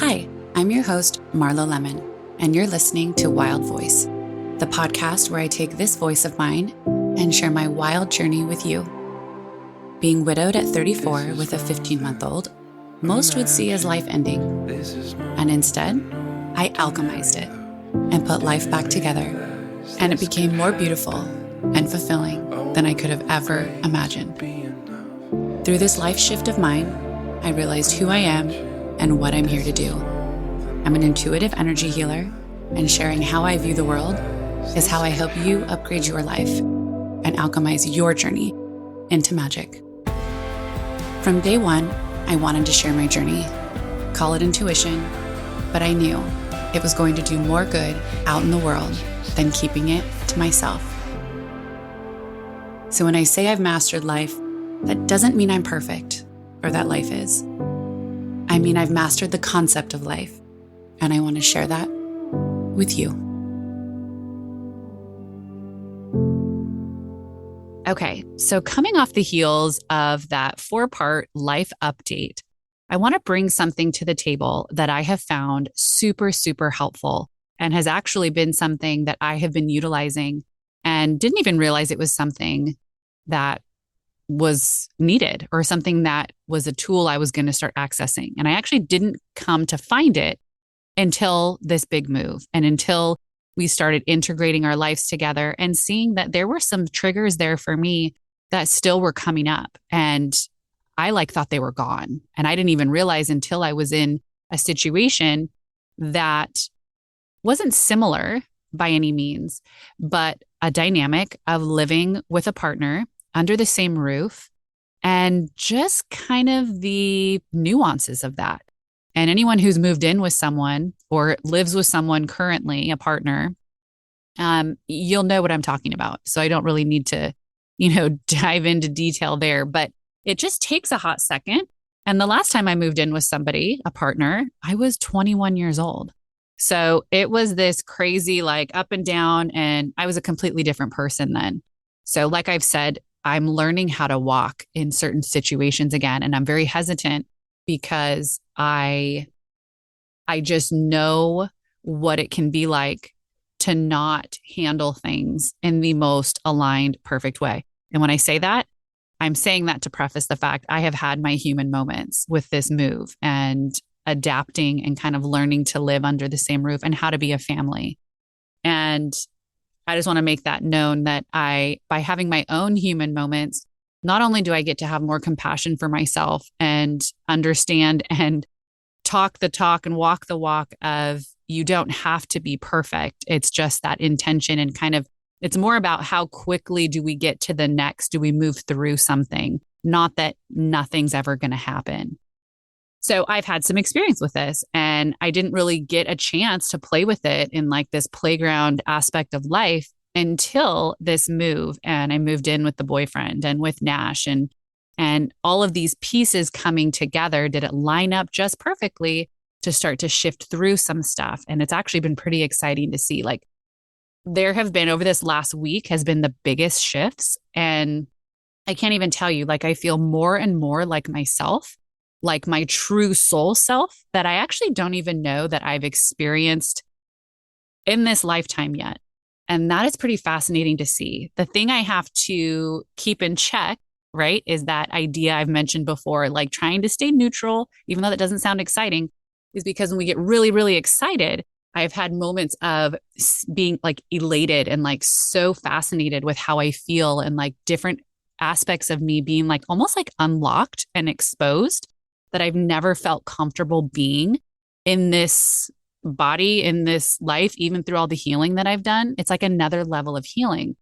Hi, I'm your host, Marlo Lemon, and you're listening to Wild Voice, the podcast where I take this voice of mine and share my wild journey with you. Being widowed at 34 with a 15-month-old, most would see as life ending. And instead, I alchemized it and put life back together, and it became more beautiful and fulfilling than I could have ever imagined. Through this life shift of mine, I realized who I am and what I'm here to do. I'm an intuitive energy healer, and sharing how I view the world is how I help you upgrade your life and alchemize your journey into magic. From day one, I wanted to share my journey, call it intuition, but I knew it was going to do more good out in the world than keeping it to myself. So when I say I've mastered life, that doesn't mean I'm perfect or that life is. I mean, I've mastered the concept of life, and I want to share that with you. Okay, so coming off the heels of that 4-part life update, I want to bring something to the table that I have found super, super helpful and has actually been something that I have been utilizing and didn't even realize it was something that was needed or something that was a tool I was going to start accessing. And I actually didn't come to find it until this big move and until we started integrating our lives together and seeing that there were some triggers there for me that still were coming up. And I thought they were gone. And I didn't even realize until I was in a situation that wasn't similar by any means, but a dynamic of living with a partner under the same roof and just kind of the nuances of that. And anyone who's moved in with someone or lives with someone currently, a partner, you'll know what I'm talking about. So I don't really need to, dive into detail there, but it just takes a hot second. And the last time I moved in with somebody, a partner, I was 21 years old. So it was this crazy, up and down, and I was a completely different person then. So like I've said, I'm learning how to walk in certain situations again. And I'm very hesitant because I just know what it can be like to not handle things in the most aligned, perfect way. And when I say that, I'm saying that to preface the fact I have had my human moments with this move and adapting and kind of learning to live under the same roof and how to be a family. And I just want to make that known that by having my own human moments, not only do I get to have more compassion for myself and understand and talk the talk and walk the walk of you don't have to be perfect. It's just that intention and kind of, it's more about how quickly do we get to the next? Do we move through something? Not that nothing's ever going to happen. So I've had some experience with this and I didn't really get a chance to play with it in this playground aspect of life until this move. And I moved in with the boyfriend and with Nash and all of these pieces coming together. Did it line up just perfectly to start to shift through some stuff? And it's actually been pretty exciting to see. There have been over this last week has been the biggest shifts. And I can't even tell you, I feel more and more like myself, like my true soul self that I actually don't even know that I've experienced in this lifetime yet. And that is pretty fascinating to see. The thing I have to keep in check, right, is that idea I've mentioned before, trying to stay neutral, even though that doesn't sound exciting, is because when we get really, really excited, I've had moments of being elated and so fascinated with how I feel and different aspects of me being almost unlocked and exposed that I've never felt comfortable being in this body, in this life, even through all the healing that I've done. It's another level of healing.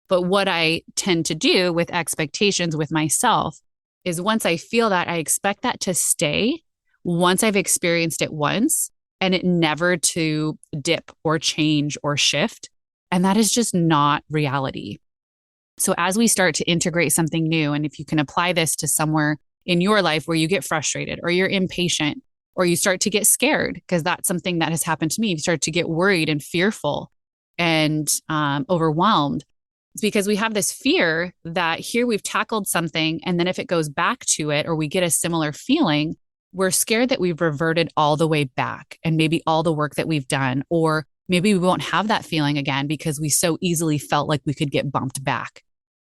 But what I tend to do with expectations with myself is once I feel that, I expect that to stay once I've experienced it once and it never to dip or change or shift. And that is just not reality. So as we start to integrate something new, and if you can apply this to somewhere in your life where you get frustrated or you're impatient or you start to get scared, because that's something that has happened to me. You start to get worried and fearful and overwhelmed. It's because we have this fear that here we've tackled something, and then if it goes back to it or we get a similar feeling, we're scared that we've reverted all the way back and maybe all the work that we've done, or maybe we won't have that feeling again because we so easily felt like we could get bumped back.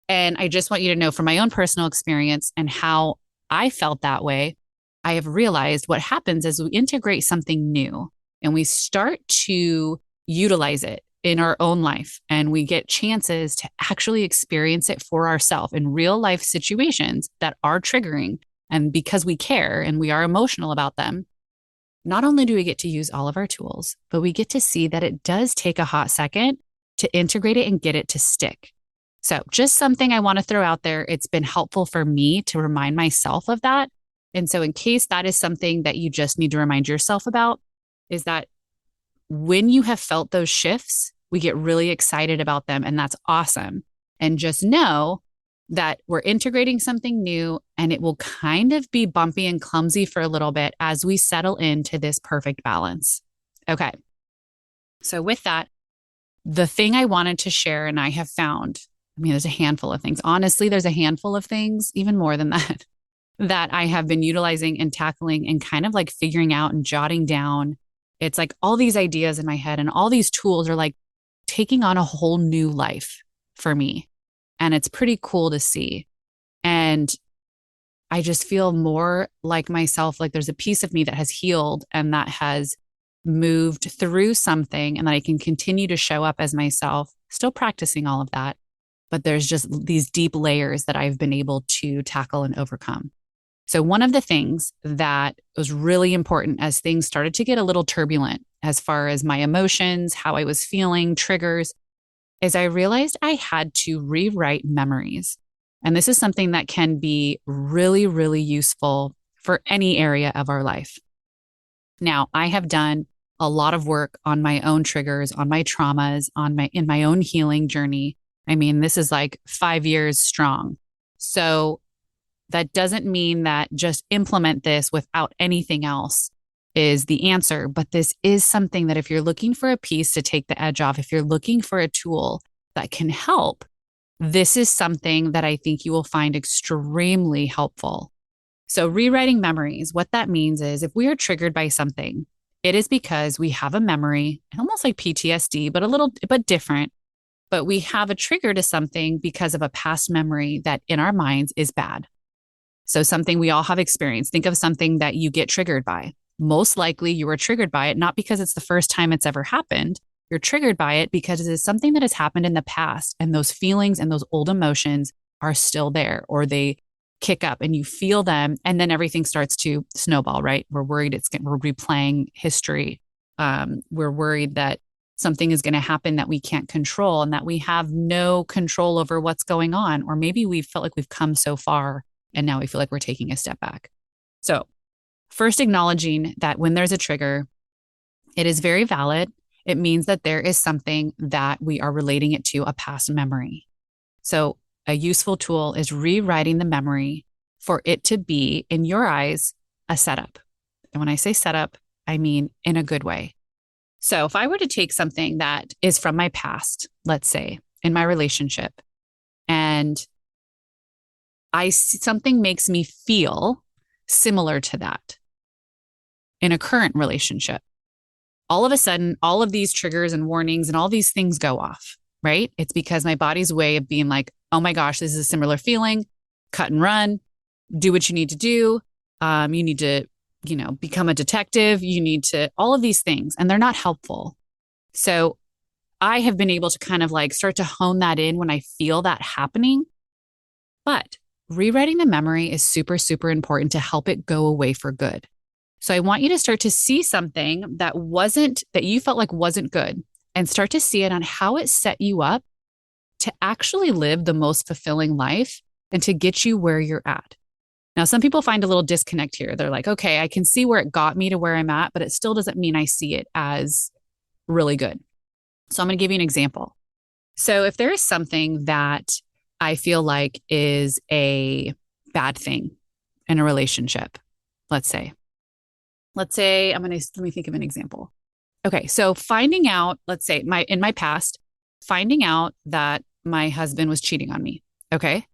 And I just want you to know from my own personal experience and how I felt that way, I have realized what happens is we integrate something new and we start to utilize it in our own life, and we get chances to actually experience it for ourselves in real life situations that are triggering. And because we care and we are emotional about them, not only do we get to use all of our tools, but we get to see that it does take a hot second to integrate it and get it to stick. So, just something I want to throw out there. It's been helpful for me to remind myself of that. And so, in case that is something that you just need to remind yourself about, is that when you have felt those shifts, we get really excited about them, and that's awesome. And just know that we're integrating something new, and it will kind of be bumpy and clumsy for a little bit as we settle into this perfect balance. Okay. So, with that, the thing I wanted to share, and I have found, I mean, there's a handful of things. Honestly, there's a handful of things, even more than that, that I have been utilizing and tackling and kind of like figuring out and jotting down. It's like all these ideas in my head and all these tools are like taking on a whole new life for me. And it's pretty cool to see. And I just feel more like myself, like there's a piece of me that has healed and that has moved through something, and that I can continue to show up as myself, still practicing all of that. But there's just these deep layers that I've been able to tackle and overcome. So one of the things that was really important as things started to get a little turbulent as far as my emotions, how I was feeling, triggers, is I realized I had to rewrite memories. And this is something that can be really, really useful for any area of our life. Now, I have done a lot of work on my own triggers, on my traumas, in my own healing journey. I mean, this is like 5 years strong. So that doesn't mean that just implement this without anything else is the answer. But this is something that if you're looking for a piece to take the edge off, if you're looking for a tool that can help, this is something that I think you will find extremely helpful. So rewriting memories, what that means is if we are triggered by something, it is because we have a memory, almost like PTSD, but different. But we have a trigger to something because of a past memory that in our minds is bad. So something we all have experienced. Think of something that you get triggered by. Most likely you were triggered by it, not because it's the first time it's ever happened. You're triggered by it because it is something that has happened in the past, and those feelings and those old emotions are still there, or they kick up and you feel them, and then everything starts to snowball, right? We're worried we're replaying history. We're worried that something is going to happen that we can't control and that we have no control over what's going on. Or maybe we felt like we've come so far and now we feel like we're taking a step back. So first, acknowledging that when there's a trigger, it is very valid. It means that there is something that we are relating it to, a past memory. So a useful tool is rewriting the memory for it to be, in your eyes, a setup. And when I say setup, I mean in a good way. So if I were to take something that is from my past, let's say in my relationship, and something makes me feel similar to that in a current relationship, all of a sudden, all of these triggers and warnings and all these things go off, right? It's because my body's way of being like, oh my gosh, this is a similar feeling, cut and run, do what you need to do. You need to, become a detective. You need to, all of these things, and they're not helpful. So I have been able to kind of like start to hone that in when I feel that happening. But rewriting the memory is super, super important to help it go away for good. So I want you to start to see something that you felt like wasn't good, and start to see it on how it set you up to actually live the most fulfilling life and to get you where you're at. Now, some people find a little disconnect here. They're like, okay, I can see where it got me to where I'm at, but it still doesn't mean I see it as really good. So I'm going to give you an example. So if there is something that I feel like is a bad thing in a relationship, let's say let me think of an example. Okay. So finding out, let's say in my past, finding out that my husband was cheating on me. Okay.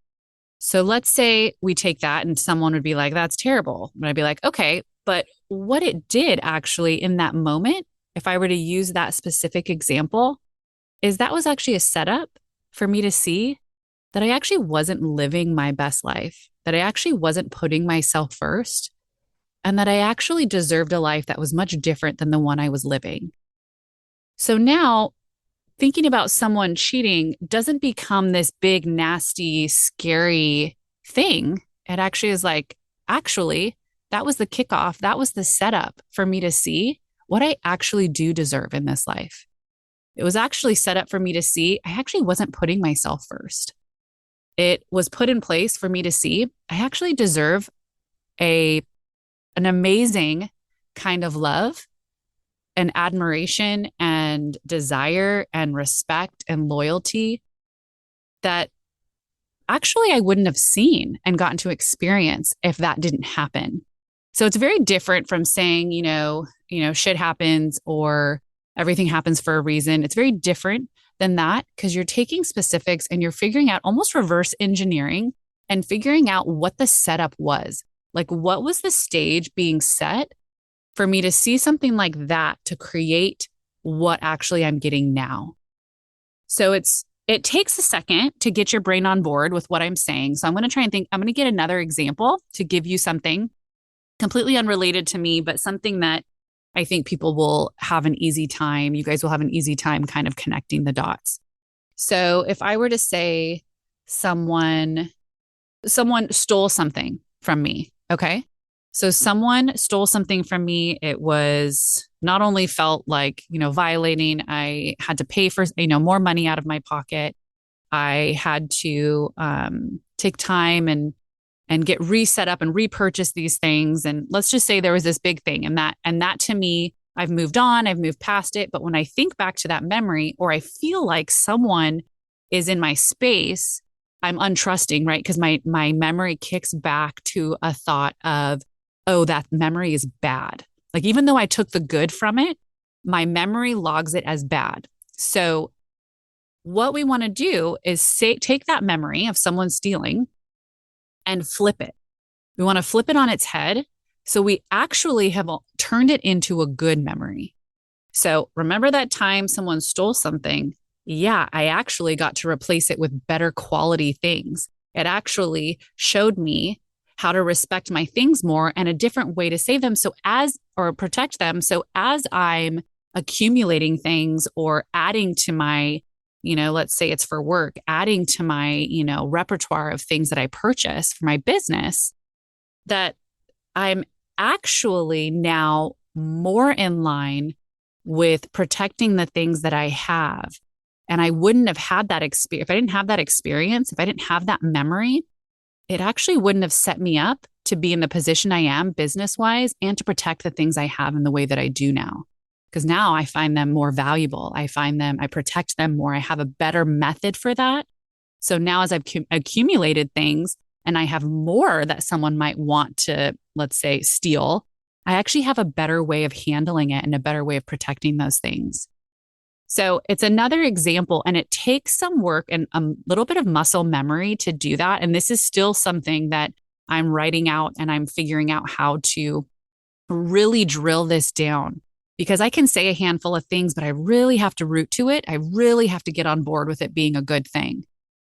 So let's say we take that and someone would be like, that's terrible. But I'd be like, okay, But what it did actually in that moment, if I were to use that specific example, is that was actually a setup for me to see that I actually wasn't living my best life, that I actually wasn't putting myself first, and that I actually deserved a life that was much different than the one I was living. So now thinking about someone cheating doesn't become this big, nasty, scary thing. It actually is like, actually, that was the kickoff. That was the setup for me to see what I actually do deserve in this life. It was actually set up for me to see I actually wasn't putting myself first. It was put in place for me to see I actually deserve a an amazing kind of love and admiration and desire and respect and loyalty that actually I wouldn't have seen and gotten to experience if that didn't happen. So it's very different from saying, shit happens or everything happens for a reason. It's very different than that because you're taking specifics and you're figuring out almost reverse engineering and figuring out what the setup was. Like, what was the stage being set for me to see something like that to create what actually I'm getting now? So it takes a second to get your brain on board with what I'm saying. So I'm going to try and think, I'm going to get another example to give you something completely unrelated to me, but something that I think people will have an easy time. You guys will have an easy time kind of connecting the dots. So if I were to say someone stole something from me, okay? So someone stole something from me. It was not only felt like, violating, I had to pay for, more money out of my pocket. I had to take time and get reset up and repurchase these things. And let's just say there was this big thing and that to me, I've moved on, I've moved past it. But when I think back to that memory, or I feel like someone is in my space, I'm untrusting, right? Because my memory kicks back to a thought of, oh, that memory is bad. Like, even though I took the good from it, my memory logs it as bad. So what we want to do is take that memory of someone stealing and flip it. We want to flip it on its head. So we actually have turned it into a good memory. So remember that time someone stole something? Yeah, I actually got to replace it with better quality things. It actually showed me how to respect my things more and a different way to save them or protect them. So as I'm accumulating things or adding to my, let's say it's for work, adding to my, repertoire of things that I purchase for my business, that I'm actually now more in line with protecting the things that I have. And I wouldn't have had that experience. If I didn't have that experience, if I didn't have that memory, it actually wouldn't have set me up to be in the position I am business wise and to protect the things I have in the way that I do now. Because now I find them more valuable. I protect them more. I have a better method for that. So now as I've accumulated things and I have more that someone might want to, let's say, steal, I actually have a better way of handling it and a better way of protecting those things. So it's another example, and it takes some work and a little bit of muscle memory to do that. And this is still something that I'm writing out and I'm figuring out how to really drill this down, because I can say a handful of things, but I really have to root to it. I really have to get on board with it being a good thing.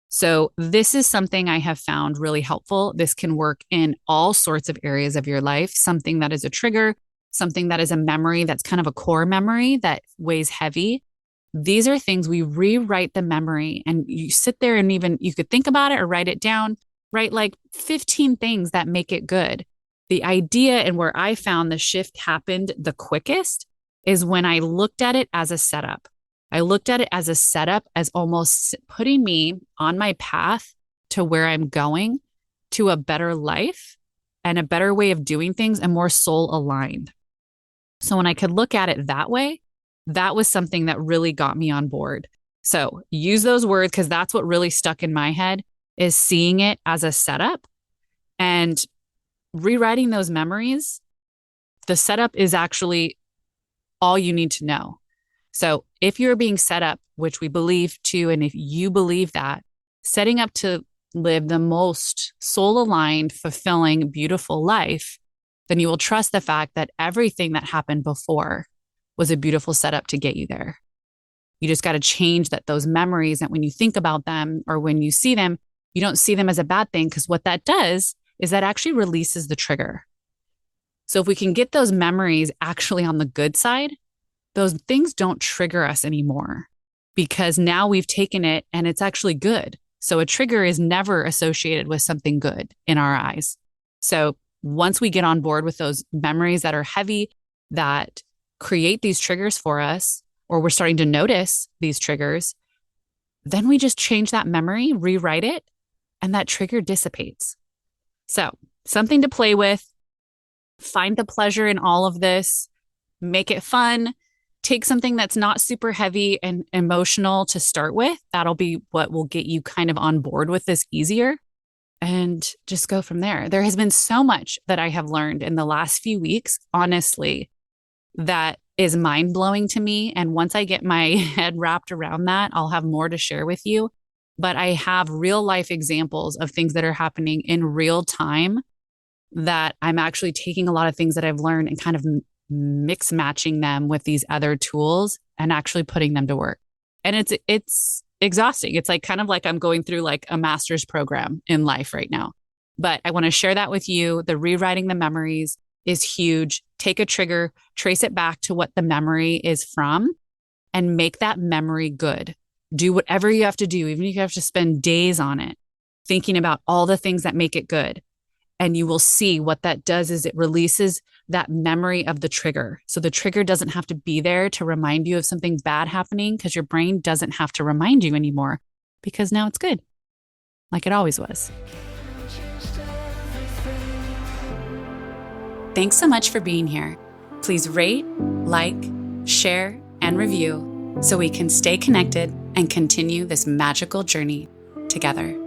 So this is something I have found really helpful. This can work in all sorts of areas of your life, something that is a trigger, something that is a memory that's kind of a core memory that weighs heavy. These are things we rewrite the memory, and you sit there and even you could think about it or write it down, write like 15 things that make it good. The idea and where I found the shift happened the quickest is when I looked at it as a setup. I looked at it as a setup, as almost putting me on my path to where I'm going, to a better life and a better way of doing things and more soul aligned. So when I could look at it that way, that was something that really got me on board. So use those words, because that's what really stuck in my head, is seeing it as a setup and rewriting those memories. The setup is actually all you need to know. So if you're being set up, which we believe to, and if you believe that, setting up to live the most soul aligned, fulfilling, beautiful life, then you will trust the fact that everything that happened before was a beautiful setup to get you there. You just got to change that those memories, that when you think about them or when you see them, you don't see them as a bad thing, because what that does is that actually releases the trigger. So if we can get those memories actually on the good side, those things don't trigger us anymore, because now we've taken it and it's actually good. So a trigger is never associated with something good in our eyes. So once we get on board with those memories that are heavy, that create these triggers for us, or we're starting to notice these triggers, then we just change that memory, rewrite it, and that trigger dissipates. So something to play with. Find the pleasure in all of this. Make it fun. Take something that's not super heavy and emotional to start with. That'll be what will get you kind of on board with this easier, and just go from there. There has been so much that I have learned in the last few weeks, honestly, that is mind blowing to me. And once I get my head wrapped around that, I'll have more to share with you. But I have real life examples of things that are happening in real time, that I'm actually taking a lot of things that I've learned and kind of mix matching them with these other tools and actually putting them to work. And it's exhausting. It's like kind of like I'm going through like a master's program in life right now. But I want to share that with you. The rewriting the memories is huge. Take a trigger, trace it back to what the memory is from, and make that memory good. Do whatever you have to do, even if you have to spend days on it, thinking about all the things that make it good. And you will see what that does is it releases that memory of the trigger. So the trigger doesn't have to be there to remind you of something bad happening, because your brain doesn't have to remind you anymore, because now it's good, like it always was. Thanks so much for being here. Please rate, like, share, and review so we can stay connected and continue this magical journey together.